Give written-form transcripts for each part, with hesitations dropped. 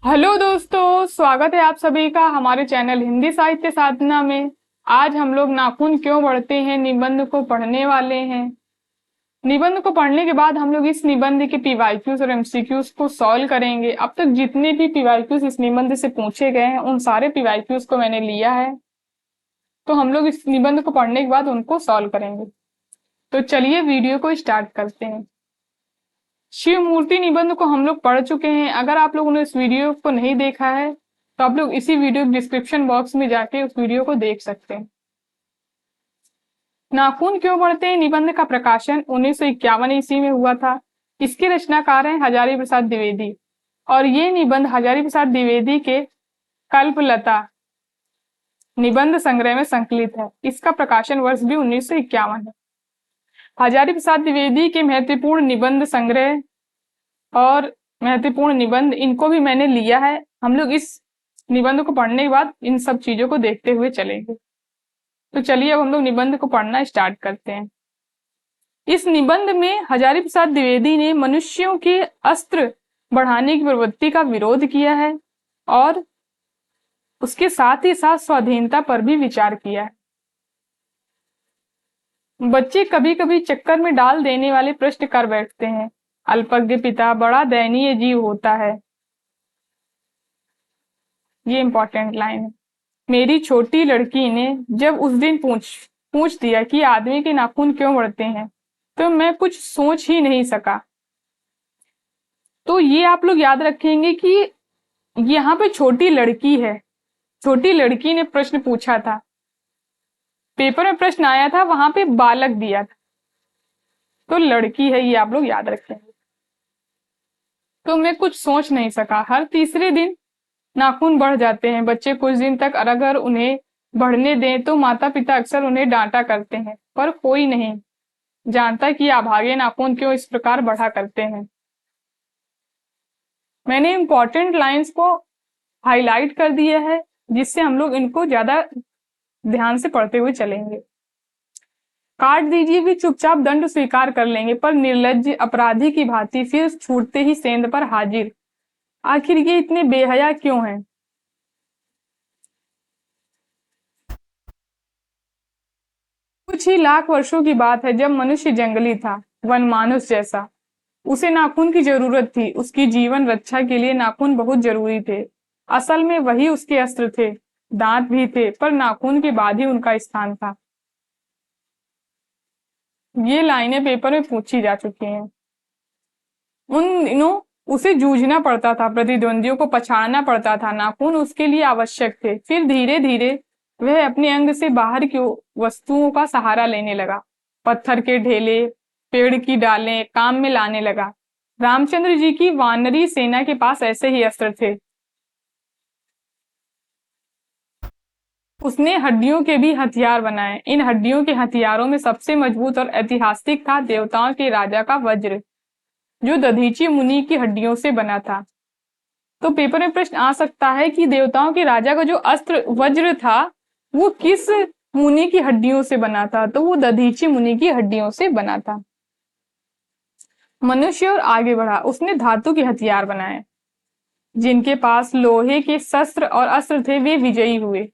Hello दोस्तों, स्वागत है आप सभी का हमारे चैनल हिंदी साहित्य साधना में। आज हम लोग नाखून क्यों बढ़ते हैं निबंध को पढ़ने वाले हैं। निबंध को पढ़ने के बाद हम लोग इस निबंध के पीवाईक्यूज और एमसीक्यूज को सॉल्व करेंगे। अब तक जितने भी पीवाईक्यूज इस निबंध से पूछे गए हैं उन सारे पीवाईक्यूज को मैंने लिया है, तो हम लोग इस निबंध को पढ़ने के बाद उनको सॉल्व करेंगे। तो चलिए वीडियो को स्टार्ट करते हैं। शिव मूर्ति निबंध को हम लोग पढ़ चुके हैं। अगर आप लोगों ने इस वीडियो को नहीं देखा है तो आप लोग इसी वीडियो के डिस्क्रिप्शन बॉक्स में जाके उस वीडियो को देख सकते हैं। नाखून क्यों बढ़ते हैं निबंध का प्रकाशन 1951 ईस्वी में हुआ था। इसके रचनाकार हैं हजारी प्रसाद द्विवेदी और ये निबंध हजारी प्रसाद द्विवेदी के कल्पलता निबंध संग्रह में संकलित है। इसका प्रकाशन वर्ष भी 1951 है। हजारी प्रसाद द्विवेदी के महत्वपूर्ण निबंध संग्रह और महत्वपूर्ण निबंध इनको भी मैंने लिया है। हम लोग इस निबंध को पढ़ने के बाद इन सब चीजों को देखते हुए चलेंगे। तो चलिए अब हम लोग निबंध को पढ़ना स्टार्ट करते हैं। इस निबंध में हजारी प्रसाद द्विवेदी ने मनुष्यों के अस्त्र बढ़ाने की प्रवृत्ति का विरोध किया है और उसके साथ ही साथ स्वाधीनता पर भी विचार किया है। बच्चे कभी कभी चक्कर में डाल देने वाले प्रश्न कर बैठते हैं। अल्पज्ञ पिता बड़ा दयनीय जीव होता है। ये इंपॉर्टेंट लाइन है। मेरी छोटी लड़की ने जब उस दिन पूछ दिया कि आदमी के नाखून क्यों बढ़ते हैं तो मैं कुछ सोच ही नहीं सका। तो ये आप लोग याद रखेंगे कि यहाँ पे छोटी लड़की है। छोटी लड़की ने प्रश्न पूछा था। पेपर में प्रश्न आया था, वहां पे बालक दिया था, तो लड़की है, ये आप लोग याद रखेंगे। तो मैं कुछ सोच नहीं सका। हर तीसरे दिन नाखून बढ़ जाते हैं। बच्चे कुछ दिन तक अगर उन्हें बढ़ने दें तो माता पिता अक्सर उन्हें डांटा करते हैं, पर कोई नहीं जानता कि अभागे नाखून क्यों इस प्रकार बढ़ा करते हैं। मैंने इंपॉर्टेंट लाइंस को हाईलाइट कर दिया है जिससे हम लोग इनको ज्यादा ध्यान से पढ़ते हुए चलेंगे। काट दीजिए भी चुपचाप दंड स्वीकार कर लेंगे, पर निर्लज्ज अपराधी की भांति फिर छूटते ही सेंध पर हाजिर। आखिर ये इतने बेहया क्यों हैं। कुछ ही लाख वर्षों की बात है जब मनुष्य जंगली था, वन मानुष जैसा। उसे नाखून की जरूरत थी। उसकी जीवन रक्षा के लिए नाखून बहुत जरूरी थे। असल में वही उसके अस्त्र थे। दांत भी थे, पर नाखून के बाद ही उनका स्थान था। ये लाइनें पेपर में पूछी जा चुकी हैं। उन दिनों उसे जूझना पड़ता था, प्रतिद्वंदियों को पछाड़ना पड़ता था। नाखून उसके लिए आवश्यक थे। फिर धीरे धीरे वह अपने अंग से बाहर की वस्तुओं का सहारा लेने लगा। पत्थर के ढेले, पेड़ की डालें काम में लाने लगा। रामचंद्र जी की वानरी सेना के पास ऐसे ही अस्त्र थे। उसने हड्डियों के भी हथियार बनाए। इन हड्डियों के हथियारों में सबसे मजबूत और ऐतिहासिक था देवताओं के राजा का वज्र, जो दधीची मुनि की हड्डियों से बना था। तो पेपर में प्रश्न आ सकता है कि देवताओं के राजा का जो अस्त्र वज्र था वो किस मुनि की हड्डियों से बना था, तो वो दधीची मुनि की हड्डियों से बना था। मनुष्य और आगे बढ़ा। उसने धातु के हथियार बनाए। जिनके पास लोहे के शस्त्र और अस्त्र थे वे विजयी हुए।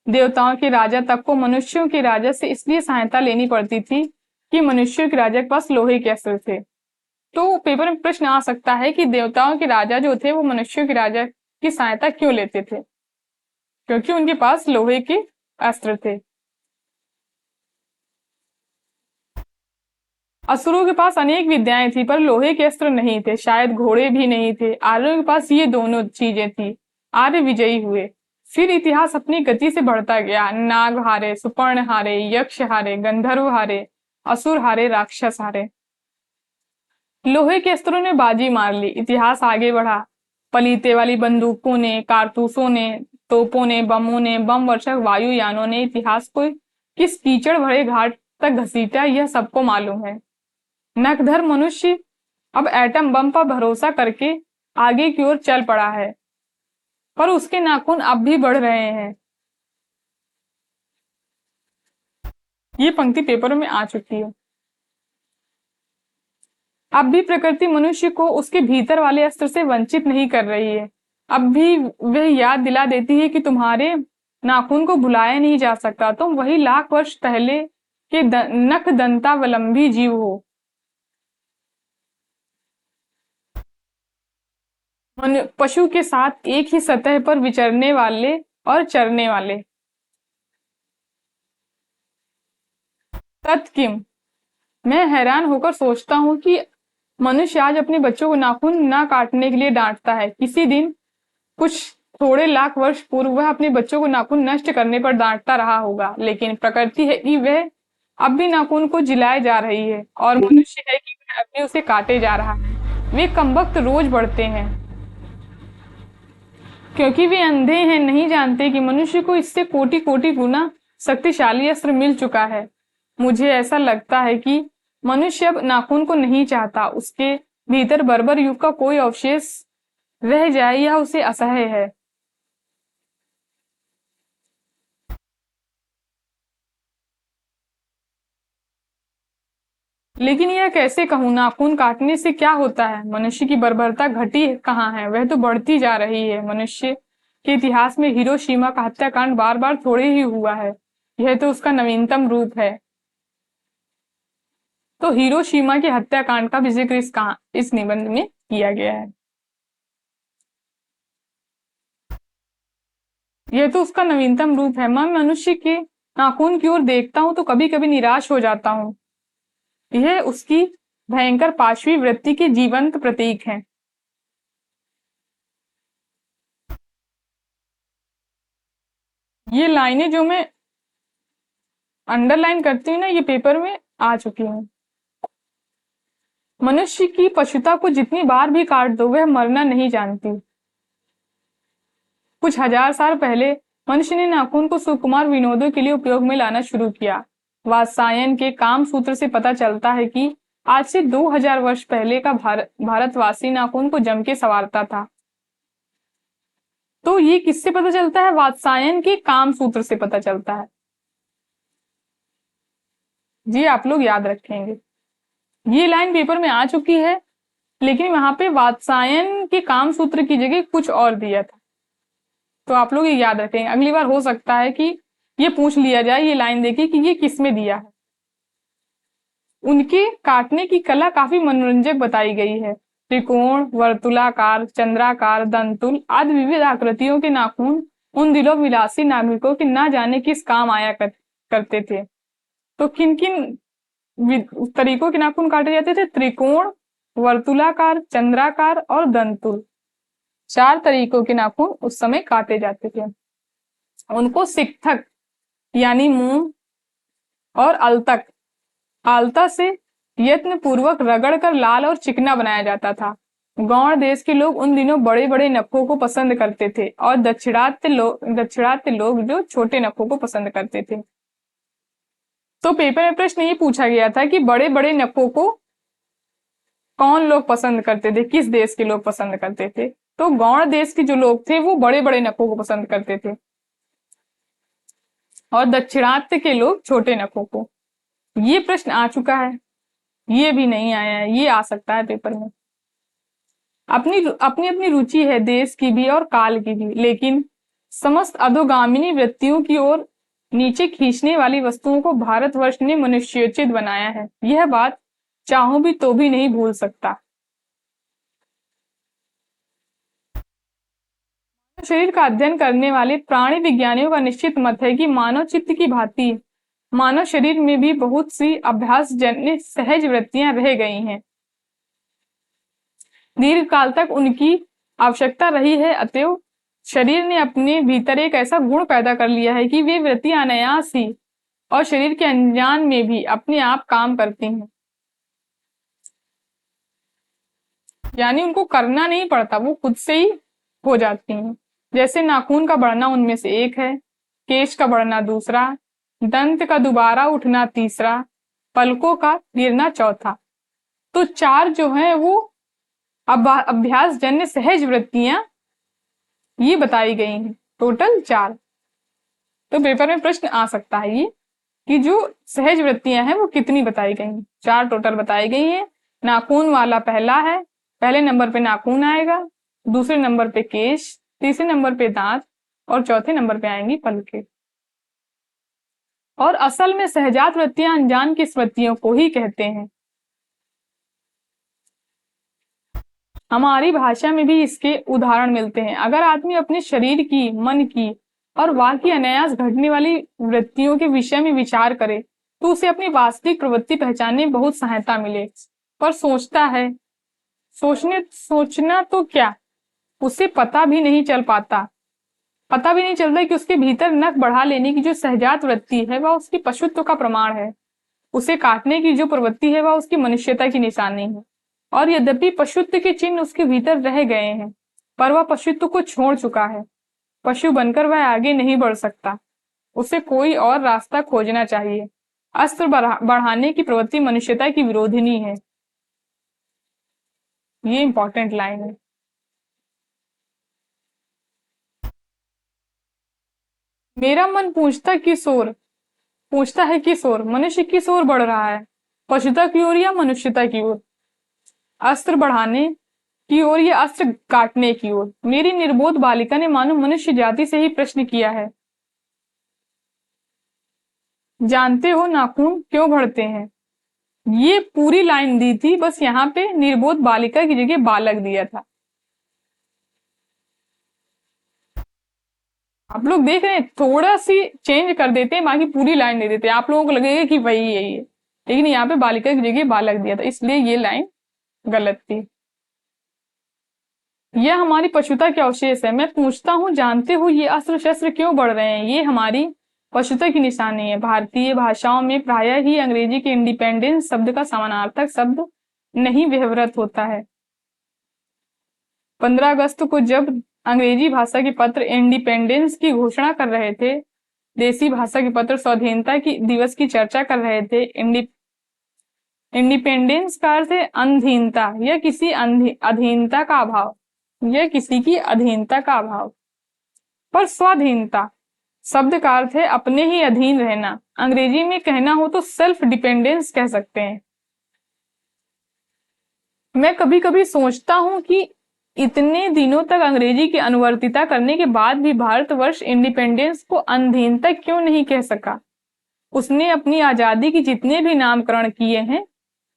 देवताओं के राजा तक को मनुष्यों के राजा से इसलिए सहायता लेनी पड़ती थी कि मनुष्यों के राजा के पास लोहे के अस्त्र थे। तो पेपर में प्रश्न आ सकता है कि देवताओं के राजा जो थे वो मनुष्यों के राजा की सहायता क्यों लेते थे, क्योंकि उनके पास लोहे के अस्त्र थे। असुरों के पास अनेक विद्याएं थी पर लोहे के अस्त्र नहीं थे, शायद घोड़े भी नहीं थे। आर्यों के पास ये दोनों चीजें थी। आर्य विजयी हुए। फिर इतिहास अपनी गति से बढ़ता गया। नाग हारे, सुपर्ण हारे, यक्ष हारे, गंधर्व हारे, असुर हारे, राक्षस हारे। लोहे के अस्त्रों ने बाजी मार ली। इतिहास आगे बढ़ा। पलीते वाली बंदूकों ने, कारतूसों ने, तोपों ने, बमों ने, बम वर्षक वायुयानों ने इतिहास को किस कीचड़ भरे घाट तक घसीटा, यह सबको मालूम है। नखधर मनुष्य अब एटम बम पर भरोसा करके आगे की ओर चल पड़ा है, पर उसके नाखून अब भी बढ़ रहे हैं। ये पंक्ति पेपर में आ चुकी है। अब भी प्रकृति मनुष्य को उसके भीतर वाले अस्त्र से वंचित नहीं कर रही है। अब भी वह याद दिला देती है कि तुम्हारे नाखून को भुलाया नहीं जा सकता, तुम वही लाख वर्ष पहले के नख दंतावलंबी जीव हो। पशु के साथ एक ही सतह पर विचरने वाले और चरने वाले। तत्किम, मैं हैरान होकर सोचता हूँ कि मनुष्य आज अपने बच्चों को नाखून ना काटने के लिए डांटता है। किसी दिन कुछ थोड़े लाख वर्ष पूर्व वह अपने बच्चों को नाखून नष्ट करने पर डांटता रहा होगा, लेकिन प्रकृति है कि वह अब भी नाखून को जिलाए जा रही है और मनुष्य है कि वह अब भी उसे काटे जा रहा है। वे कमबख्त रोज बढ़ते हैं क्योंकि वे अंधे हैं, नहीं जानते कि मनुष्य को इससे कोटि कोटि गुना शक्तिशाली अस्त्र मिल चुका है। मुझे ऐसा लगता है कि मनुष्य अब नाखून को नहीं चाहता, उसके भीतर बर्बर युग का कोई अवशेष रह जाए यह उसे असह्य है। लेकिन यह कैसे कहूं, नाखून काटने से क्या होता है? मनुष्य की बर्बरता घटी कहाँ है, वह तो बढ़ती जा रही है। मनुष्य के इतिहास में हिरोशिमा का हत्याकांड बार बार थोड़े ही हुआ है, यह तो उसका नवीनतम रूप है। तो हिरोशिमा के हत्याकांड का भी जिक्र इस निबंध में किया गया है। यह तो उसका नवीनतम रूप है। मैं मनुष्य के नाखून की ओर देखता हूं तो कभी कभी निराश हो जाता हूं। यह उसकी भयंकर पाशवी वृत्ति के जीवंत प्रतीक हैं। ये लाइनें जो मैं अंडरलाइन करती हूँ ना, ये पेपर में आ चुकी हूँ। मनुष्य की पशुता को जितनी बार भी काट दो वह मरना नहीं जानती। कुछ हजार साल पहले मनुष्य ने नाखून को सुकुमार विनोदों के लिए उपयोग में लाना शुरू किया। वात्सायन के काम सूत्र से पता चलता है कि आज से 2000 वर्ष पहले का भारतवासी नाखून को जम के संवारता था। तो ये किससे पता चलता है? वात्सायन के काम सूत्र से पता चलता है। जी आप लोग याद रखेंगे। ये लाइन पेपर में आ चुकी है, लेकिन वहां पे वात्सायन के काम सूत्र की जगह कुछ और दिया था। तो आप लोग ये याद रखेंगे। अगली बार हो सकता है कि ये पूछ लिया जाए, ये लाइन देखिए कि ये किसमें दिया है। उनके काटने की कला काफी मनोरंजक बताई गई है। त्रिकोण, वर्तुलाकार, चंद्राकार, दंतुल आदि विविध आकृतियों के नाखून उन दिलो विलासी नागरिकों के ना जाने किस काम आया करते थे। तो किन किन तरीकों के नाखून काटे जाते थे? त्रिकोण, वर्तुलाकार, चंद्राकार और दंतुल, 4 तरीकों के नाखून उस समय काटे जाते थे। उनको सिकथक यानी मुंह और अलतक, आलता से यत्न पूर्वक रगड़ कर लाल और चिकना बनाया जाता था। गौड़ देश के लोग उन दिनों बड़े बड़े नखों को पसंद करते थे और दक्षिणात्य लोग जो छोटे नखों को पसंद करते थे। तो पेपर में प्रश्न ये पूछा गया था कि बड़े बड़े नखों को कौन लोग पसंद करते थे, किस देश के लोग पसंद करते थे? तो गौड़ देश के जो लोग थे वो बड़े बड़े नखों को पसंद करते थे और दक्षिणात्य के लोग छोटे नखों को। ये प्रश्न आ चुका है, ये भी नहीं आया है, ये आ सकता है पेपर में। अपनी अपनी अपनी रुचि है देश की भी और काल की भी, लेकिन समस्त अधोगामिनी वृत्तियों की ओर नीचे खींचने वाली वस्तुओं को भारतवर्ष ने मनुष्योचित बनाया है। यह बात चाहूं भी तो भी नहीं भूल सकता। शरीर का अध्ययन करने वाले प्राणी विज्ञानियों का निश्चित मत है कि मानव चित्त की भांति मानव शरीर में भी बहुत सी अभ्यास जन्य सहज वृत्तियां रह गई हैं। दीर्घ काल तक उनकी आवश्यकता रही है, अतएव शरीर ने अपने भीतर एक ऐसा गुण पैदा कर लिया है कि वे वृत्तियां अनायास ही और शरीर के अनजान में भी अपने आप काम करती हैं। यानी उनको करना नहीं पड़ता, वो खुद से ही हो जाती हैं। जैसे नाखून का बढ़ना उनमें से एक है, केश का बढ़ना दूसरा, दंत का दोबारा उठना तीसरा, पलकों का गिरना चौथा। तो 4 जो है वो अभ्यास जन्य सहज वृत्तियां ये बताई गई हैं, टोटल 4। तो पेपर में प्रश्न आ सकता है ये कि जो सहज वृत्तियां हैं वो कितनी बताई गई हैं? 4 टोटल बताई गई हैं। नाखून वाला पहला है, पहले नंबर पे नाखून आएगा, दूसरे नंबर पे केश, तीसरे नंबर पे दांत और चौथे नंबर पे आएंगी पलकें। और असल में सहजात वृत्तियां अनजान की स्मृतियों को ही कहते हैं। हमारी भाषा में भी इसके उदाहरण मिलते हैं। अगर आदमी अपने शरीर की, मन की और वाह की अनायास घटने वाली वृत्तियों के विषय में विचार करे तो उसे अपनी वास्तविक प्रवृत्ति पहचानने में बहुत सहायता मिले। पर सोचता है, सोचना तो क्या, उसे पता भी नहीं चलता कि उसके भीतर नख बढ़ा लेने की जो सहजात वृत्ति है वह उसकी पशुत्व का प्रमाण है। उसे काटने की जो प्रवृत्ति है वह उसकी मनुष्यता की निशानी है। और यद्यपि पशुत्व के चिन्ह उसके भीतर रह गए हैं, पर वह पशुत्व को छोड़ चुका है। पशु बनकर वह आगे नहीं बढ़ सकता, उसे कोई और रास्ता खोजना चाहिए। अस्त्र बढ़ाने की प्रवृत्ति मनुष्यता की विरोधिनी है। ये इंपॉर्टेंट लाइन है। मेरा मन पूछता है किस ओर, मनुष्य किस ओर बढ़ रहा है, पशुता की ओर या मनुष्यता की ओर, अस्त्र बढ़ाने की ओर या अस्त्र काटने की ओर। मेरी निर्बोध बालिका ने मानो मनुष्य जाति से ही प्रश्न किया है। जानते हो नाखून क्यों बढ़ते हैं? ये पूरी लाइन दी थी, बस यहाँ पे निर्बोध बालिका की जगह बालक दिया था। आप लोग देख रहे हैं, थोड़ा सी चेंज कर देते हैं, बाकी पूरी लाइन दे देते हैं, आप लोगों को लगेगा कि वही यही है, लेकिन यहाँ पे बालिका की जगह बालक दिया था, इसलिए ये लाइन गलत थी। यह हमारी पशुता के अवशेष है। मैं पूछता हूँ, जानते हो ये अस्त्र शस्त्र क्यों बढ़ रहे हैं? ये हमारी पशुता की निशानी है। भारतीय भाषाओं में प्रायः ही अंग्रेजी के इंडिपेंडेंस शब्द का समानार्थक शब्द नहीं व्यवहृत होता है। 15 अगस्त को जब अंग्रेजी भाषा के पत्र इंडिपेंडेंस की घोषणा कर रहे थे, देसी भाषा के पत्र स्वाधीनता की दिवस की चर्चा कर रहे थे। इंडिपेंडेंस का अर्थ है अधीनता या किसी अधीनता का अभाव, यह किसी की अधीनता का अभाव। पर स्वाधीनता शब्द का अर्थ है अपने ही अधीन रहना। अंग्रेजी में कहना हो तो सेल्फ डिपेंडेंस कह सकते हैं। मैं कभी कभी सोचता हूं कि इतने दिनों तक अंग्रेजी की अनुवर्तिता करने के बाद भी भारतवर्ष इंडिपेंडेंस को अधीनता क्यों नहीं कह सका। उसने अपनी आजादी की जितने भी नामकरण किए हैं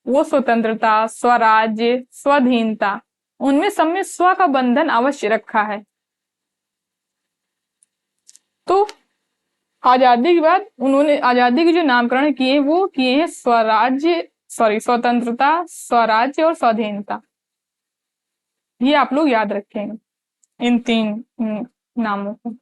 वो स्वतंत्रता, स्वराज्य, स्वाधीनता, उनमें सब में स्व का बंधन अवश्य रखा है। तो आजादी के बाद उन्होंने आजादी के जो नामकरण किए वो किए हैं स्वतंत्रता, स्वराज्य और स्वाधीनता। ये आप लोग याद रखेंगे इन 3 नामों को।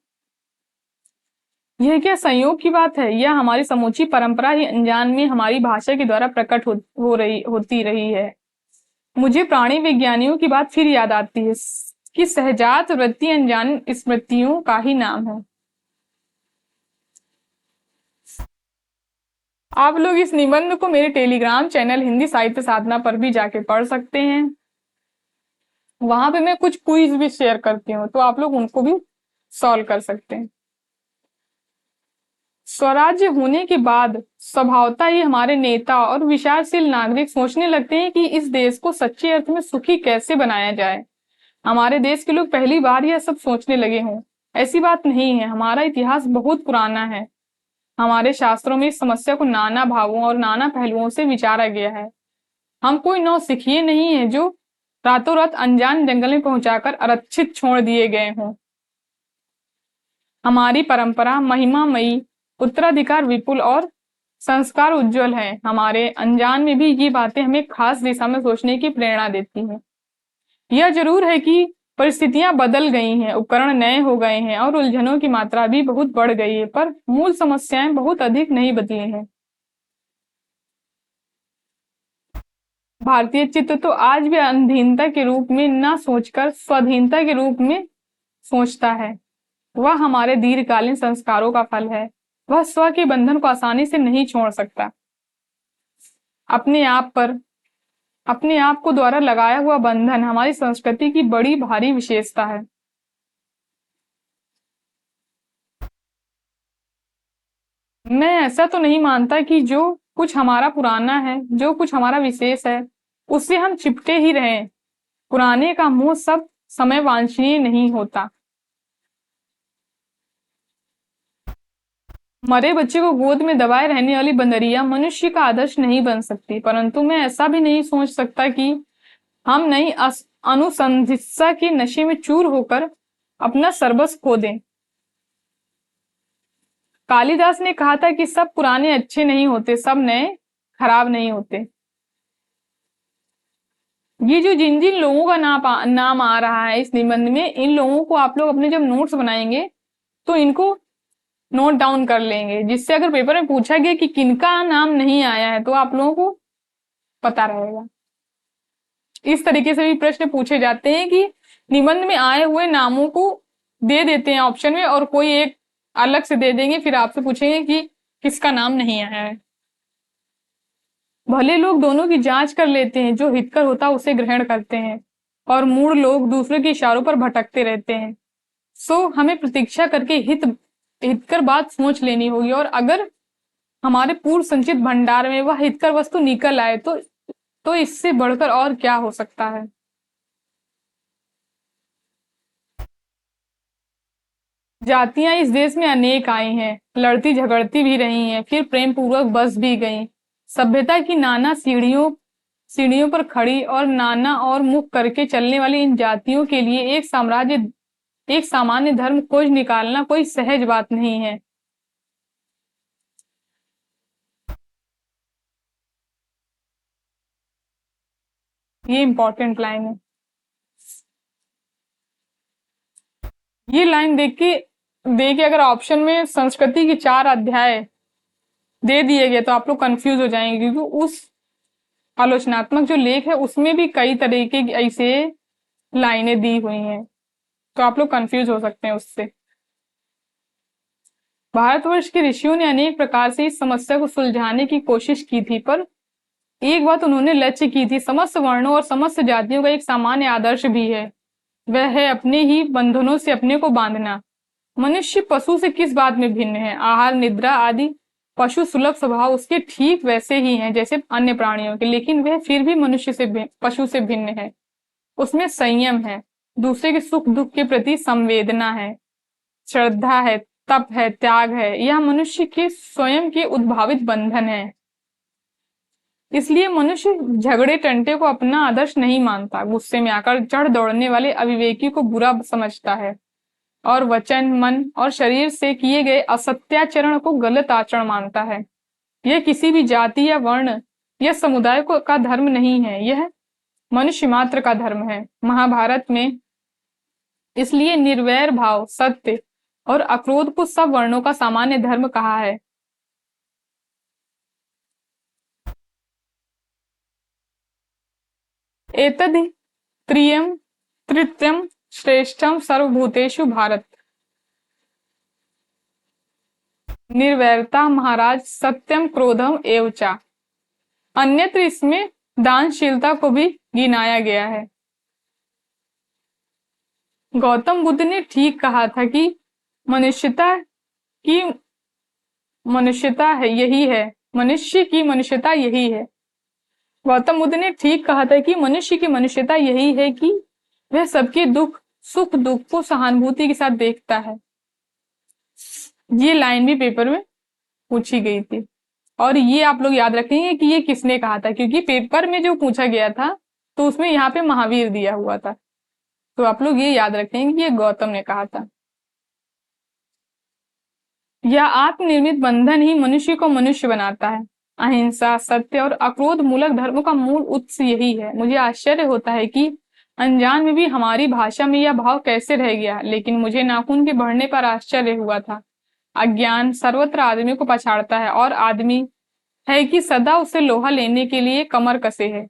यह क्या संयोग की बात है? यह हमारी समूची परंपरा ही अनजान में हमारी भाषा के द्वारा प्रकट होती रही है। मुझे प्राणी विज्ञानियों की बात फिर याद आती है कि सहजात वृत्ति अनजान स्मृतियों का ही नाम है। आप लोग इस निबंध को मेरे टेलीग्राम चैनल हिंदी साहित्य साधना पर भी जाके पढ़ सकते हैं। वहां पे मैं कुछ क्विज भी शेयर करती हूँ, तो आप लोग उनको भी सॉल्व कर सकते हैं। स्वराज्य होने के बाद स्वभावतः ही हमारे नेता और विचारशील नागरिक सोचने लगते हैं कि इस देश को सच्चे अर्थ में सुखी कैसे बनाया जाए। हमारे देश के लोग पहली बार यह सब सोचने लगे हों, ऐसी बात नहीं है। हमारा इतिहास बहुत पुराना है। हमारे शास्त्रों में इस समस्या को नाना भावों और नाना पहलुओं से विचारा गया है। हम कोई नौसिखिए नहीं है जो रातों रात अनजान जंगल में पहुंचाकर आरक्षित छोड़ दिए गए हों। हमारी परंपरा महिमामयी, उत्तराधिकार विपुल और संस्कार उज्जवल है। हमारे अनजान में भी ये बातें हमें खास दिशा में सोचने की प्रेरणा देती हैं। यह जरूर है कि परिस्थितियां बदल गई हैं, उपकरण नए हो गए हैं और उलझनों की मात्रा भी बहुत बढ़ गई है, पर मूल समस्याएं बहुत अधिक नहीं बदली हैं। भारतीय चित्त तो आज भी अधीनता के रूप में न सोचकर स्वाधीनता के रूप में सोचता है। वह हमारे दीर्घकालीन संस्कारों का फल है। वह स्व के बंधन को आसानी से नहीं छोड़ सकता। अपने आप को द्वारा लगाया हुआ बंधन हमारी संस्कृति की बड़ी भारी विशेषता है। मैं ऐसा तो नहीं मानता कि जो कुछ हमारा पुराना है, जो कुछ हमारा विशेष है, उससे हम चिपटे ही रहें। पुराने का मोह सब समय वांछनीय नहीं होता। मरे बच्चे को गोद में दबाए रहने वाली बंदरिया मनुष्य का आदर्श नहीं बन सकती, परंतु मैं ऐसा भी नहीं सोच सकता कि हम नई अनुसंधित्सा के नशे में चूर होकर अपना सर्वस्व खो दें। कालिदास ने कहा था कि सब पुराने अच्छे नहीं होते, सब नए खराब नहीं होते। ये जो जिन जिन लोगों का नाम आ रहा है इस निबंध में, इन लोगों को आप लोग अपने जब नोट्स बनाएंगे तो इनको नोट डाउन कर लेंगे, जिससे अगर पेपर में पूछा गया कि किनका नाम नहीं आया है तो आप लोगों को पता रहेगा। इस तरीके से भी प्रश्न पूछे जाते हैं कि निबंध में आए हुए नामों को दे देते हैं ऑप्शन में और कोई एक अलग से दे देंगे, फिर आपसे पूछेंगे कि किसका नाम नहीं आया है। भले लोग दोनों की जांच कर लेते हैं, जो हितकर होता उसे ग्रहण करते हैं और मूढ़ लोग दूसरे के इशारों पर भटकते रहते हैं। सो हमें प्रतीक्षा करके हितकर बात सोच लेनी होगी, और अगर हमारे पूर्व संचित भंडार में वह हितकर वस्तु निकल आए तो इससे बढ़कर और क्या हो सकता है। जातियां इस देश में अनेक आई हैं, लड़ती झगड़ती भी रही हैं, फिर प्रेम पूर्वक बस भी गईं। सभ्यता की नाना सीढ़ियों पर खड़ी और नाना और मुख करके चलने वाली इन जातियों के लिए एक सामान्य धर्म खोज निकालना कोई सहज बात नहीं है। ये इंपॉर्टेंट लाइन है। ये लाइन देख के अगर ऑप्शन में संस्कृति के 4 अध्याय दे दिए गए तो आप लोग कंफ्यूज हो जाएंगे, क्योंकि उस आलोचनात्मक जो लेख है उसमें भी कई तरीके की ऐसे लाइनें दी हुई हैं, तो आप लोग कंफ्यूज हो सकते हैं उससे। भारतवर्ष के ऋषियों ने अनेक प्रकार से इस समस्या को सुलझाने की कोशिश की थी, पर एक बात उन्होंने लक्ष्य की थी, समस्त वर्णों और समस्त जातियों का एक सामान्य आदर्श भी है, वह है अपने ही बंधनों से अपने को बांधना। मनुष्य पशु से किस बात में भिन्न है? आहार, निद्रा आदि पशु सुलभ स्वभाव उसके ठीक वैसे ही हैं जैसे अन्य प्राणियों के, लेकिन वह फिर भी पशु से भिन्न है। उसमें संयम है, दूसरे के सुख दुख के प्रति संवेदना है, श्रद्धा है, तप है, त्याग है। यह मनुष्य के स्वयं के उद्भावित बंधन है। इसलिए मनुष्य झगड़े टंटे को अपना आदर्श नहीं मानता, गुस्से में आकर चढ़ दौड़ने वाले अविवेकी को बुरा समझता है और वचन, मन और शरीर से किए गए असत्याचरण को गलत आचरण मानता है। यह किसी भी जाति या वर्ण या समुदाय का धर्म नहीं है, यह मनुष्य मात्र का धर्म है। महाभारत में इसलिए निर्वैर भाव, सत्य और अक्रोध को सब वर्णों का सामान्य धर्म कहा है। एतद् त्रियम तृतीयम श्रेष्ठम सर्वभूतेषु भारत। निर्वैरता महाराज सत्यम क्रोधम एवचा। अन्यत्र इसमें दानशीलता को भी गिनाया गया है। गौतम बुद्ध ने ठीक कहा था कि मनुष्यता यही है, मनुष्य की मनुष्यता यही है। गौतम बुद्ध ने ठीक कहा था कि मनुष्य की मनुष्यता यही है कि वह सबके सुख दुख को सहानुभूति के साथ देखता है। ये लाइन भी पेपर में पूछी गई थी, और ये आप लोग याद रखेंगे कि ये किसने कहा था, क्योंकि पेपर में जो पूछा गया था तो उसमें यहाँ पे महावीर दिया हुआ था, तो आप लोग ये याद रखेंगे कि ये गौतम ने कहा था। यह आत्मनिर्मित बंधन ही मनुष्य को मनुष्य बनाता है। अहिंसा, सत्य और अक्रोध मूलक धर्मों का मूल उत्स यही है। मुझे आश्चर्य होता है कि अनजान में भी हमारी भाषा में यह भाव कैसे रह गया, लेकिन मुझे नाखून के बढ़ने पर आश्चर्य हुआ था। अज्ञान सर्वत्र आदमी को पछाड़ता है, और आदमी है कि सदा उसे लोहा लेने के लिए कमर कसे है।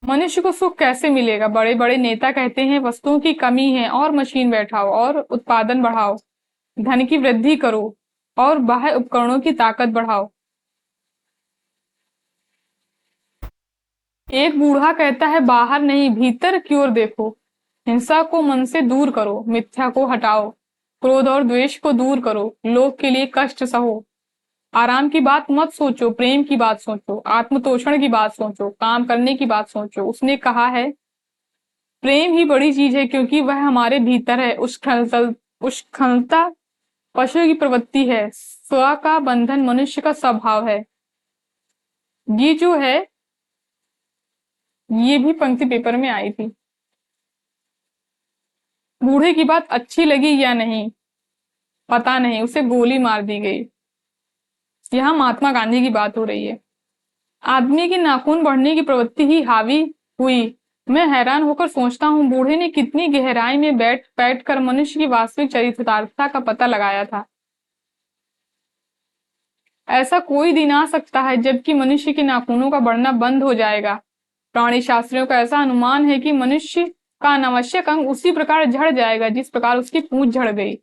मनुष्य को सुख कैसे मिलेगा? बड़े बड़े नेता कहते हैं वस्तुओं की कमी है और मशीन बैठाओ और उत्पादन बढ़ाओ, धन की वृद्धि करो और बाह्य उपकरणों की ताकत बढ़ाओ। एक बूढ़ा कहता है बाहर नहीं भीतर की ओर देखो, हिंसा को मन से दूर करो, मिथ्या को हटाओ, क्रोध और द्वेष को दूर करो, लोग के लिए कष्ट सहो, आराम की बात मत सोचो, प्रेम की बात सोचो, आत्मतोषण की बात सोचो, काम करने की बात सोचो। उसने कहा है प्रेम ही बड़ी चीज है, क्योंकि वह हमारे भीतर है। उष्णता पशु की प्रवृत्ति है, स्व का बंधन मनुष्य का स्वभाव है। ये जो है, ये भी पंक्ति पेपर में आई थी। बूढ़े की बात अच्छी लगी या नहीं पता नहीं, उसे गोली मार दी गई। यहाँ महात्मा गांधी की बात हो रही है। आदमी की नाखून बढ़ने की प्रवृत्ति ही हावी हुई। मैं हैरान होकर सोचता हूँ बूढ़े ने कितनी गहराई में बैठ बैठ कर मनुष्य की वास्तविक चरितार्थता का पता लगाया था। ऐसा कोई दिन आ सकता है जबकि मनुष्य के नाखूनों का बढ़ना बंद हो जाएगा। प्राणी शास्त्रियों का ऐसा अनुमान है कि मनुष्य का अनावश्यक अंग उसी प्रकार झड़ जाएगा जिस प्रकार उसकी पूंछ झड़ गई।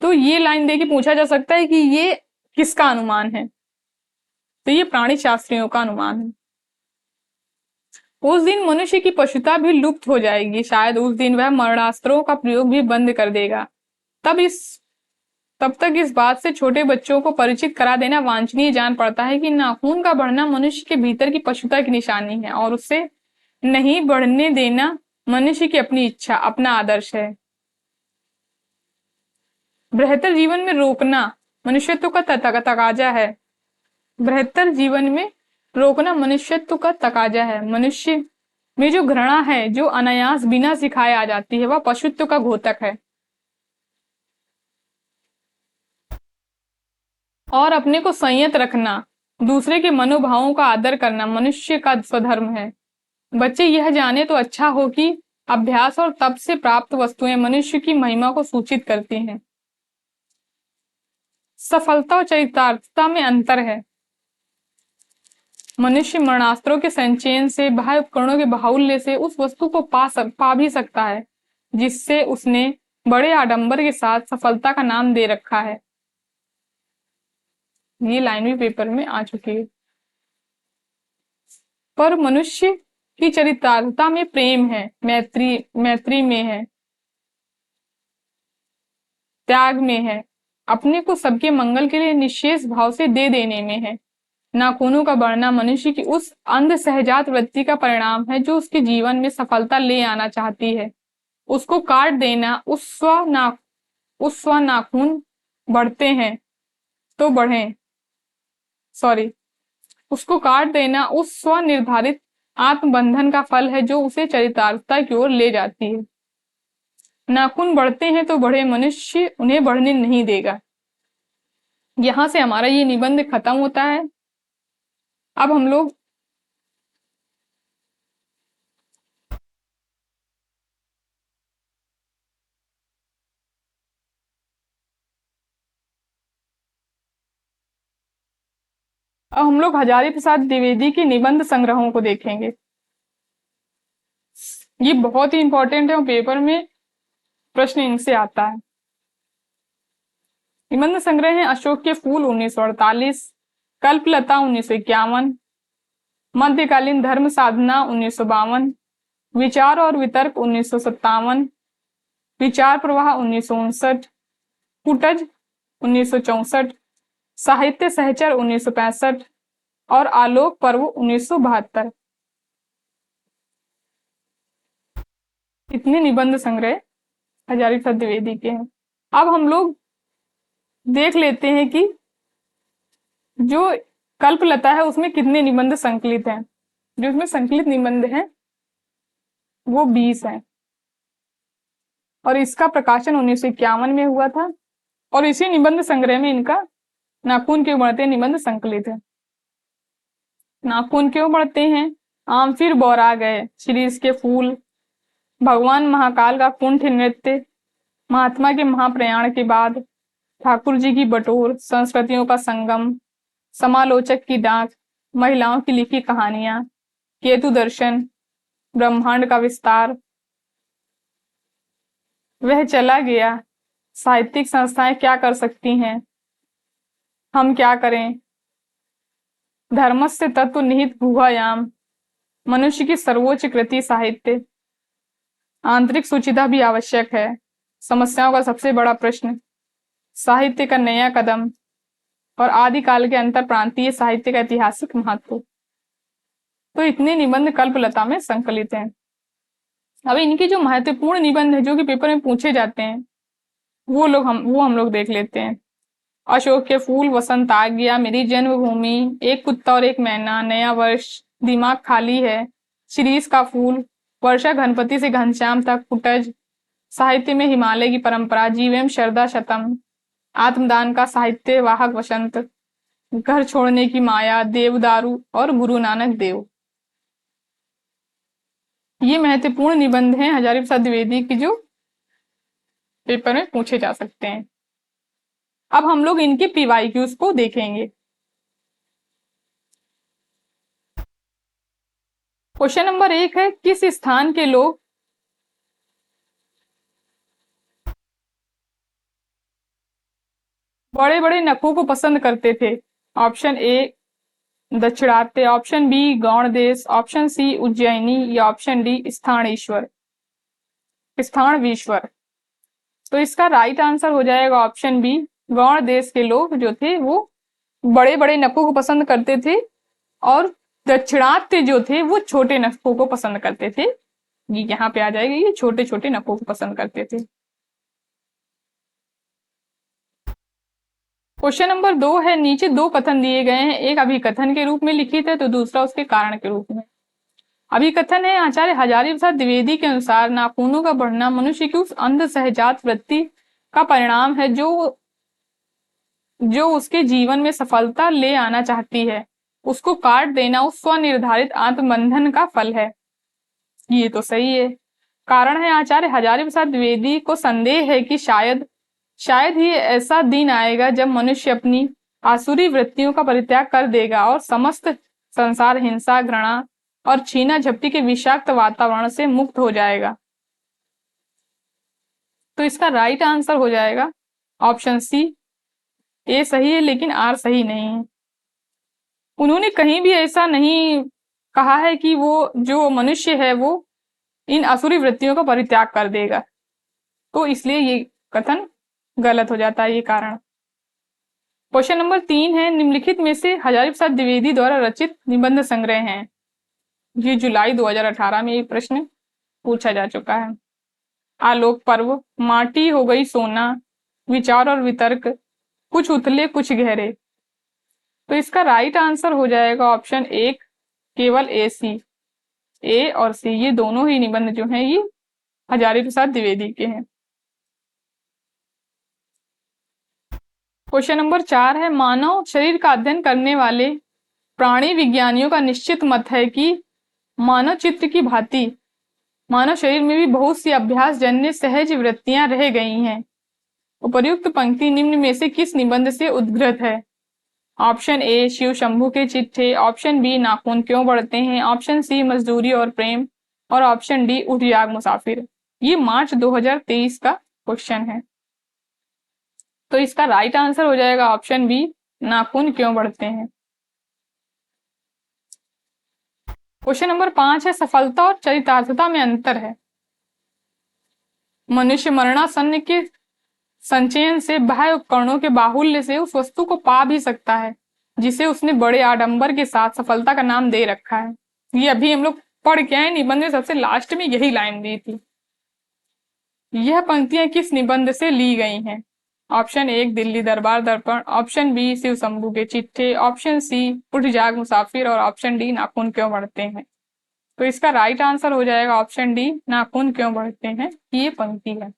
तो ये लाइन देके पूछा जा सकता है कि ये किसका अनुमान है? तो ये प्राणी शास्त्रियों का अनुमान है। उस दिन मनुष्य की पशुता भी लुप्त हो जाएगी। शायद उस दिन वह मरणास्त्रों का प्रयोग भी बंद कर देगा। तब तक इस बात से छोटे बच्चों को परिचित करा देना वांछनीय जान पड़ता है कि नाखून का बढ़ना मनुष्य के भीतर की पशुता की निशानी है और उससे नहीं बढ़ने देना मनुष्य की अपनी इच्छा, अपना आदर्श है। बेहतर जीवन में रोकना मनुष्यत्व का तकाजा है। बेहतर जीवन में रोकना मनुष्यत्व का तकाजा है। मनुष्य में जो घृणा है, जो अनायास बिना सिखाए आ जाती है, वह पशुत्व का घोतक है। और अपने को संयत रखना, दूसरे के मनोभावों का आदर करना मनुष्य का स्वधर्म है। बच्चे यह जाने तो अच्छा हो कि अभ्यास और तप से प्राप्त वस्तुएं मनुष्य की महिमा को सूचित करती हैं। सफलता और चरितार्थता में अंतर है। मनुष्य मरणास्त्रों के संचयन से, बाह्य उपकरणों के बाहुल्य से उस वस्तु को पा भी सकता है जिससे उसने बड़े आडंबर के साथ सफलता का नाम दे रखा है। ये लाइन भी पेपर में आ चुकी है। पर मनुष्य की चरितार्थता में प्रेम है, मैत्री में है, त्याग में है, अपने को सबके मंगल के लिए निशेष भाव से दे देने में है। नाखूनों का बढ़ना मनुष्य की उस अंध सहजात वृत्ति का परिणाम है जो उसके जीवन में सफलता ले आना चाहती है। उसको काट देना, उस स्व नाखून बढ़ते हैं तो बढ़े, उसको काट देना उस स्व निर्धारित आत्मबंधन का फल है जो उसे चरितार्थता की ओर ले जाती है। नाखून बढ़ते हैं तो बढ़े, मनुष्य उन्हें बढ़ने नहीं देगा। यहां से हमारा ये निबंध खत्म होता है। अब हम लोग हजारी प्रसाद द्विवेदी के निबंध संग्रहों को देखेंगे। ये बहुत ही इंपॉर्टेंट है और पेपर में प्रश्न इनसे आता है। निबंध संग्रह है अशोक के फूल 1948, कल्पलता 1951, मध्यकालीन धर्म साधना 1952, विचार और वितर्क 1957, विचार प्रवाह 1959, कुटज 1964, साहित्य सहचर 1965 और आलोक पर्व 1972। इतने निबंध संग्रह हजारी प्रसाद द्विवेदी के हैं। अब हम लोग देख लेते हैं कि जो कल्पलता है उसमें कितने निबंध संकलित हैं। जो उसमें संकलित निबंध हैं वो 20 हैं और इसका प्रकाशन 1951 में हुआ था और इसी निबंध संग्रह में इनका नाखून क्यों बढ़ते हैं निबंध संकलित है। नाखून क्यों बढ़ते हैं, आम फिर बौरा गए, शीरीष के फूल, भगवान महाकाल का कुंठ नृत्य, महात्मा के महाप्रयाण के बाद, ठाकुर जी की बटोर, संस्कृतियों का संगम, समालोचक की डाक, महिलाओं की लिखी कहानियां, केतु दर्शन, ब्रह्मांड का विस्तार, वह चला गया, साहित्यिक संस्थाएं क्या कर सकती हैं, हम क्या करें, धर्मस्य तत्व निहित गुहायाम, मनुष्य की सर्वोच्च कृति साहित्य, आंतरिक सुचिता भी आवश्यक है, समस्याओं का सबसे बड़ा प्रश्न, साहित्य का नया कदम, और आदिकाल के अंतर प्रांतीय साहित्य का ऐतिहासिक महत्व। तो इतने निबंध कल्पलता में संकलित हैं। अब इनके जो महत्वपूर्ण निबंध है जो कि पेपर में पूछे जाते हैं वो हम लोग देख लेते हैं। अशोक के फूल, वसंत आ गया, मेरी जन्मभूमि, एक कुत्ता और एक मैना, नया वर्ष, दिमाग खाली है, शिरीष का फूल, वर्षा गणपति से घनश्याम तक, फुटज, साहित्य में हिमालय की परंपरा, जीवेम शरदा शतम, आत्मदान का साहित्य, वाहक वसंत, घर छोड़ने की माया, देवदारू और गुरु नानक देव। ये महत्वपूर्ण निबंध हैं हजारी प्रसाद द्विवेदी की जो पेपर में पूछे जा सकते हैं। अब हम लोग इनके पीवाईक्यूज को देखेंगे। क्वेश्चन नंबर 1 है, किस स्थान के लोग बड़े बड़े नखों को पसंद करते थे? ऑप्शन ए दक्षिणात्य, ऑप्शन बी गौड़ देश, ऑप्शन सी उज्जैनी या ऑप्शन डी स्थानेश्वर स्थानवीश्वर। तो इसका राइट आंसर हो जाएगा ऑप्शन बी, गौड़ देश के लोग जो थे वो बड़े बड़े नखों को पसंद करते थे और दक्षिणात्य जो थे वो छोटे नखों को पसंद करते थे। ये यहाँ पे आ जाएगा, ये छोटे छोटे नखों को पसंद करते थे। क्वेश्चन नंबर 2 है, नीचे दो कथन दिए गए हैं, एक अभिकथन के रूप में लिखित है तो दूसरा उसके कारण के रूप में। अभिकथन है, आचार्य हजारी प्रसाद द्विवेदी के अनुसार नाखूनों का बढ़ना मनुष्य की उस अंध सहजात वृत्ति का परिणाम है जो उसके जीवन में सफलता ले आना चाहती है, उसको काट देना उस स्वनिर्धारित आत्मबंधन का फल है। ये तो सही है। कारण है, आचार्य हजारी प्रसाद द्विवेदी को संदेह है कि शायद ही ऐसा दिन आएगा जब मनुष्य अपनी आसुरी वृत्तियों का परित्याग कर देगा और समस्त संसार हिंसा, घृणा और छीना झपटी के विषाक्त वातावरण से मुक्त हो जाएगा। तो इसका राइट आंसर हो जाएगा ऑप्शन सी। ए सही है लेकिन आर सही नहीं है। उन्होंने कहीं भी ऐसा नहीं कहा है कि वो जो मनुष्य है वो इन असुरी वृत्तियों का परित्याग कर देगा, तो इसलिए ये कथन गलत हो जाता है, ये कारण। क्वेश्चन नंबर 3 है, निम्नलिखित में से हजारी प्रसाद द्विवेदी द्वारा रचित निबंध संग्रह हैं। ये जुलाई 2018 में ये प्रश्न पूछा जा चुका है। आलोक पर्व, माटी हो गई सोना, विचार और वितर्क, कुछ उथले कुछ गहरे। तो इसका राइट आंसर हो जाएगा ऑप्शन एक, केवल ए सी। ए और सी ये दोनों ही निबंध जो हैं ये हजारी प्रसाद द्विवेदी के हैं। क्वेश्चन नंबर 4 है, मानव शरीर का अध्ययन करने वाले प्राणी विज्ञानियों का निश्चित मत है कि मानव चित्र की भांति मानव शरीर में भी बहुत सी अभ्यास जन्य सहज वृत्तियां रह गई हैं। उपर्युक्त पंक्ति निम्न में से किस निबंध से उद्गृत है? ऑप्शन ए शिव शंभू के चिट्ठे, ऑप्शन बी नाखून क्यों बढ़ते हैं, ऑप्शन सी मजदूरी और प्रेम और ऑप्शन डी उठ जाग मुसाफिर। ये मार्च 2023 का क्वेश्चन है। तो इसका राइट आंसर हो जाएगा ऑप्शन बी, नाखून क्यों बढ़ते हैं। क्वेश्चन नंबर 5 है, सफलता और चरितार्थता में अंतर है। मनुष्य मरणासन्न के संचयन से बाह्य उपकरणों के बाहुल्य से उस वस्तु को पा भी सकता है जिसे उसने बड़े आडंबर के साथ सफलता का नाम दे रखा है। ये अभी हम लोग पढ़ के आए, निबंध में सबसे लास्ट में यही लाइन दी थी। यह पंक्तियां किस निबंध से ली गई हैं? ऑप्शन एक दिल्ली दरबार दर्पण, ऑप्शन बी शिव शंभू के चिट्ठे, ऑप्शन सी उठ जाग मुसाफिर और ऑप्शन डी नाखून क्यों बढ़ते हैं। तो इसका राइट आंसर हो जाएगा ऑप्शन डी, नाखून क्यों बढ़ते हैं, ये पंक्ति है।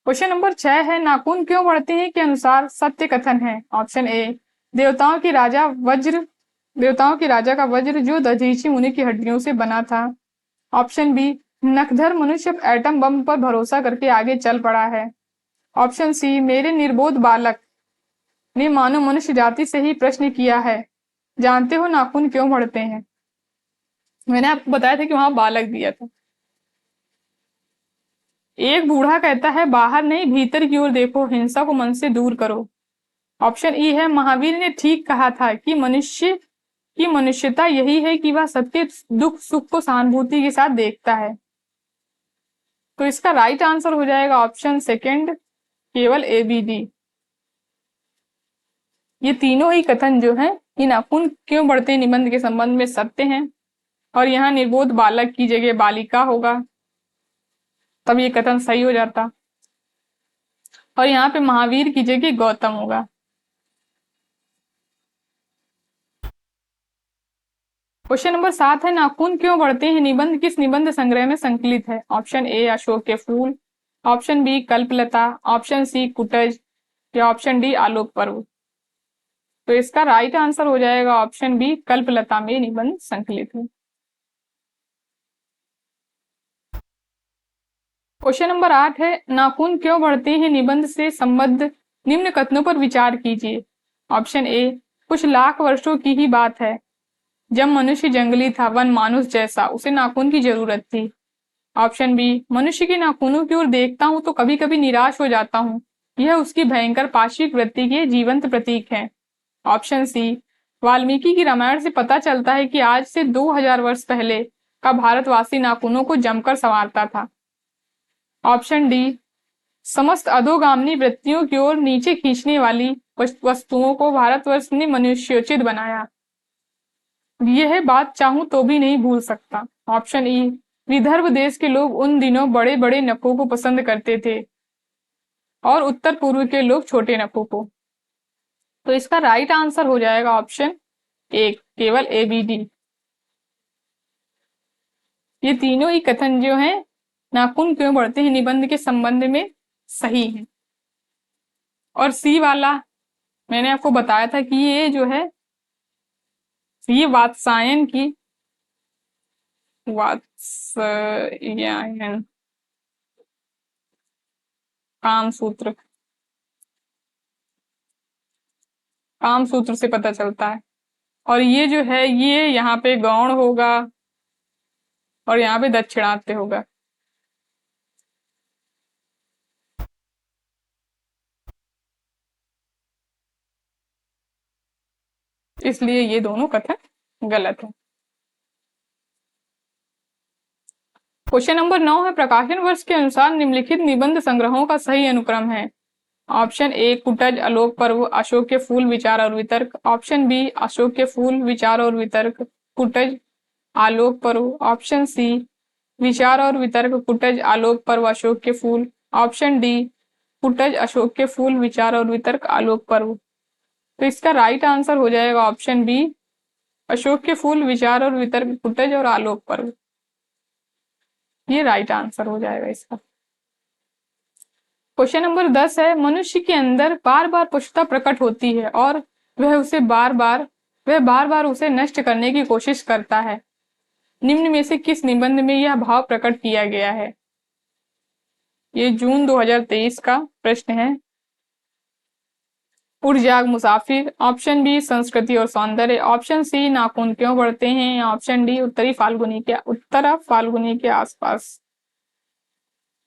क्वेश्चन नंबर 6 है, नाखून क्यों बढ़ते हैं के अनुसार सत्य कथन है। ऑप्शन ए देवताओं की राजा का वज्र जो दधीची मुनि की हड्डियों से बना था। ऑप्शन बी नखधर मनुष्य एटम बम पर भरोसा करके आगे चल पड़ा है। ऑप्शन सी मेरे निर्बोध बालक ने मानो मनुष्य जाति से ही प्रश्न किया है, जानते हो नाखून क्यों बढ़ते हैं। मैंने आपको बताया था कि वहां बालक दिया था। एक बूढ़ा कहता है बाहर नहीं भीतर की ओर देखो, हिंसा को मन से दूर करो। ऑप्शन ई है महावीर ने ठीक कहा था कि मनुष्य की मनुष्यता यही है कि वह सबके दुख सुख को सहानुभूति के साथ देखता है। तो इसका राइट आंसर हो जाएगा ऑप्शन सेकंड, केवल ए बी डी। ये तीनों ही कथन जो है ये नाखून क्यों बढ़ते हैं निबंध के संबंध में सत्य हैं, और यहाँ निर्बोध बालक की जगह बालिका होगा, तब ये कथन सही हो जाता। और यहाँ पे महावीर की जगह गौतम होगा। क्वेश्चन नंबर 7 है, नाखून क्यों बढ़ते हैं निबंध किस निबंध संग्रह में संकलित है? Option A Ashok ke Phool, option B Kalpalata, option C Kutaj, या ऑप्शन डी आलोक पर्व। तो इसका राइट आंसर हो जाएगा ऑप्शन बी कल्पलता में निबंध संकलित है। क्वेश्चन नंबर 8 है, नाखून क्यों बढ़ते हैं निबंध से संबद्ध निम्न कथनों पर विचार कीजिए। ऑप्शन ए कुछ लाख वर्षों की ही बात है, जब मनुष्य जंगली था वन मानुष जैसा उसे नाखून की जरूरत थी। ऑप्शन बी मनुष्य के नाखूनों की ओर देखता हूं तो कभी कभी निराश हो जाता हूं, यह उसकी भयंकर पाशविक वृत्ति के जीवंत प्रतीक है। ऑप्शन सी वाल्मीकि की रामायण से पता चलता है कि आज से 2000 वर्ष पहले का भारतवासी नाखूनों को जमकर संवारता था। ऑप्शन डी समस्त अधोगामिनी वृत्तियों की ओर नीचे खींचने वाली वस्तुओं को भारतवर्ष ने मनुष्योचित बनाया, यह बात चाहूं तो भी नहीं भूल सकता। ऑप्शन ई विदर्भ देश के लोग उन दिनों बड़े बड़े नखों को पसंद करते थे और उत्तर पूर्व के लोग छोटे नखों को। तो इसका राइट आंसर हो जाएगा ऑप्शन ए केवल ए बी डी। ये तीनों ही कथन जो हैं नाखून क्यों बढ़ते हैं निबंध के संबंध में सही है। और सी वाला मैंने आपको बताया था कि ये जो है ये वात्सायन की वात्स्यायन काम सूत्र से पता चलता है। और ये जो है ये यहाँ पे गौण होगा और यहाँ पे दक्षिणात्य होगा। इसलिए ये दोनों कथन गलत है। क्वेश्चन नंबर 9 है, प्रकाशन वर्ष के अनुसार निम्नलिखित निबंध संग्रहों का सही अनुक्रम है। ऑप्शन ए कुटज आलोक पर्व अशोक के फूल विचार और वितर्क, ऑप्शन बी अशोक के फूल विचार और वितर्क कुटज आलोक पर्व, ऑप्शन सी विचार और वितर्क कुटज आलोक पर्व अशोक के फूल, ऑप्शन डी कुटज अशोक के फूल विचार और वितर्क आलोक पर्व। तो इसका राइट आंसर हो जाएगा ऑप्शन बी अशोक के फूल विचार और वितर्क कुटज और आलोक पर्व। ये राइट आंसर हो जाएगा इसका। क्वेश्चन नंबर 10 है, मनुष्य के अंदर बार बार पशुता प्रकट होती है और वह बार बार उसे नष्ट करने की कोशिश करता है। निम्न में से किस निबंध में यह भाव प्रकट किया गया है? ये जून 2023 का प्रश्न है। उड़ जाग मुसाफिर, ऑप्शन बी संस्कृति और सौंदर्य, ऑप्शन सी नाखून क्यों बढ़ते हैं, ऑप्शन डी उत्तरा फाल्गुनी के आसपास।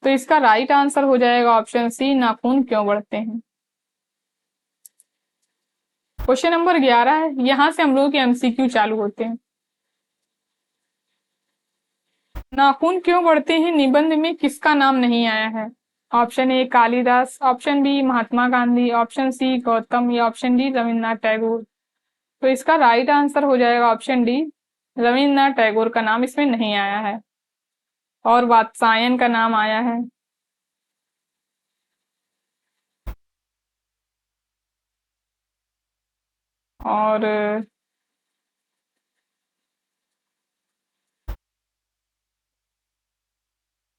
तो इसका राइट आंसर हो जाएगा ऑप्शन सी नाखून क्यों बढ़ते हैं। क्वेश्चन नंबर 11 है, यहां से हम लोगों के एमसीक्यू चालू होते हैं। नाखून क्यों बढ़ते हैं निबंध में किसका नाम नहीं आया है? Option A Kalidas, option B Mahatma Gandhi, option C Gautam, या ऑप्शन डी रविन्द्रनाथ टैगोर। तो इसका राइट आंसर हो जाएगा ऑप्शन डी रविन्द्रनाथ टैगोर का नाम इसमें नहीं आया है और वात्सायन का नाम आया है। और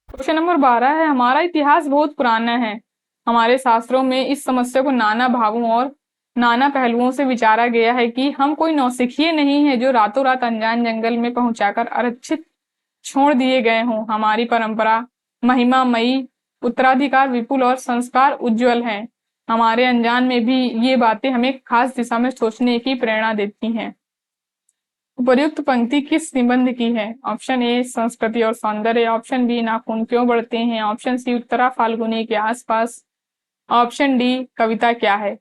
क्वेश्चन नंबर 12 है, हमारा इतिहास बहुत पुराना है। हमारे शास्त्रों में इस समस्या को नाना भावों और नाना पहलुओं से विचारा गया है कि हम कोई नौसिखिए नहीं है जो रातों रात अनजान जंगल में पहुंचाकर आरक्षित छोड़ दिए गए हों। हमारी परंपरा महिमामयी, उत्तराधिकार विपुल और संस्कार उज्जवल हैं। हमारे अनजान में भी ये बातें हमें खास दिशा में सोचने की प्रेरणा देती हैं। उपर्युक्त पंक्ति किस निबंध की है? ऑप्शन ए संस्कृति और सौंदर्य, ऑप्शन बी नाखून क्यों बढ़ते हैं, ऑप्शन सी उत्तरा फाल्गुनी के आसपास, ऑप्शन डी कविता क्या है।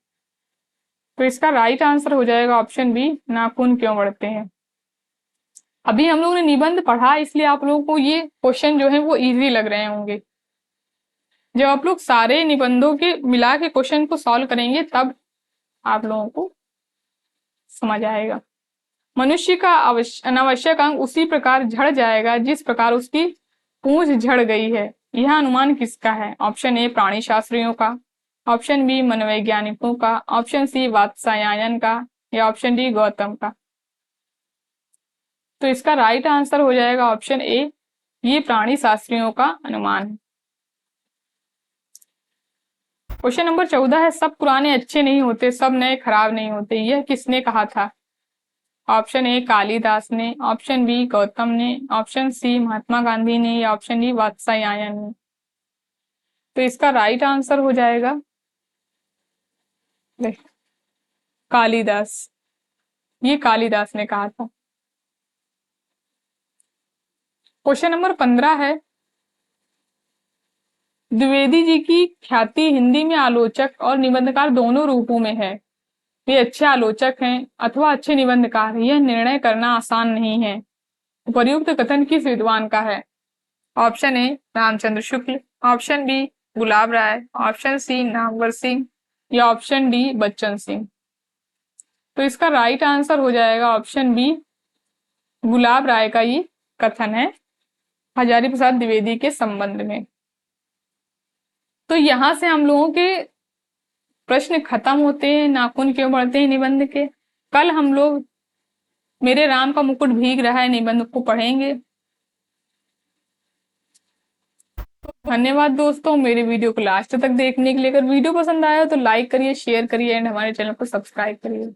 तो इसका राइट आंसर हो जाएगा ऑप्शन बी नाखून क्यों बढ़ते हैं। अभी हम लोगों ने निबंध पढ़ा इसलिए आप लोगों को ये क्वेश्चन जो है वो इजी लग रहे होंगे। जब आप लोग सारे निबंधों के मिला के क्वेश्चन को सॉल्व करेंगे तब आप लोगों को समझ आएगा। मनुष्य का अनावश्यक अंग उसी प्रकार झड़ जाएगा जिस प्रकार उसकी पूंछ झड़ गई है। यह अनुमान किसका है? ऑप्शन ए प्राणी शास्त्रियों का, ऑप्शन बी मनोवैज्ञानिकों का, ऑप्शन सी वात्स्यायन का, या ऑप्शन डी गौतम का। तो इसका राइट आंसर हो जाएगा ऑप्शन ए, ये प्राणी शास्त्रियों का अनुमान है। क्वेश्चन नंबर 14 है, सब पुराने अच्छे नहीं होते, सब नए खराब नहीं होते, यह किसने कहा था? ऑप्शन ए कालिदास ने, ऑप्शन बी गौतम ने, ऑप्शन सी महात्मा गांधी ने, या ऑप्शन डी वात्स्यायन ने। तो इसका राइट आंसर हो जाएगा कालिदास, ये कालिदास ने कहा था। क्वेश्चन नंबर 15 है, द्विवेदी जी की ख्याति हिंदी में आलोचक और निबंधकार दोनों रूपों में है। वे अच्छे आलोचक हैं अथवा अच्छे निबंधकार, यह निर्णय करना आसान नहीं है। उपर्युक्त कथन किस विद्वान का है? Option A Ramchandra Shukla, option B Gulab Rai, option C Namvar Singh, या ऑप्शन डी बच्चन सिंह। तो इसका राइट आंसर हो जाएगा ऑप्शन बी, गुलाब राय का ये कथन है हजारी प्रसाद द्विवेदी के संबंध में। तो यहां से हम लोगों के प्रश्न खत्म होते हैं। नाखून क्यों बढ़ते हैं निबंध के। कल हम लोग मेरे राम का मुकुट भीग रहा है निबंध को पढ़ेंगे। धन्यवाद दोस्तों मेरे वीडियो को लास्ट तक देखने के लिए। अगर वीडियो पसंद आया तो लाइक करिए, शेयर करिए एंड हमारे चैनल को सब्सक्राइब करिए।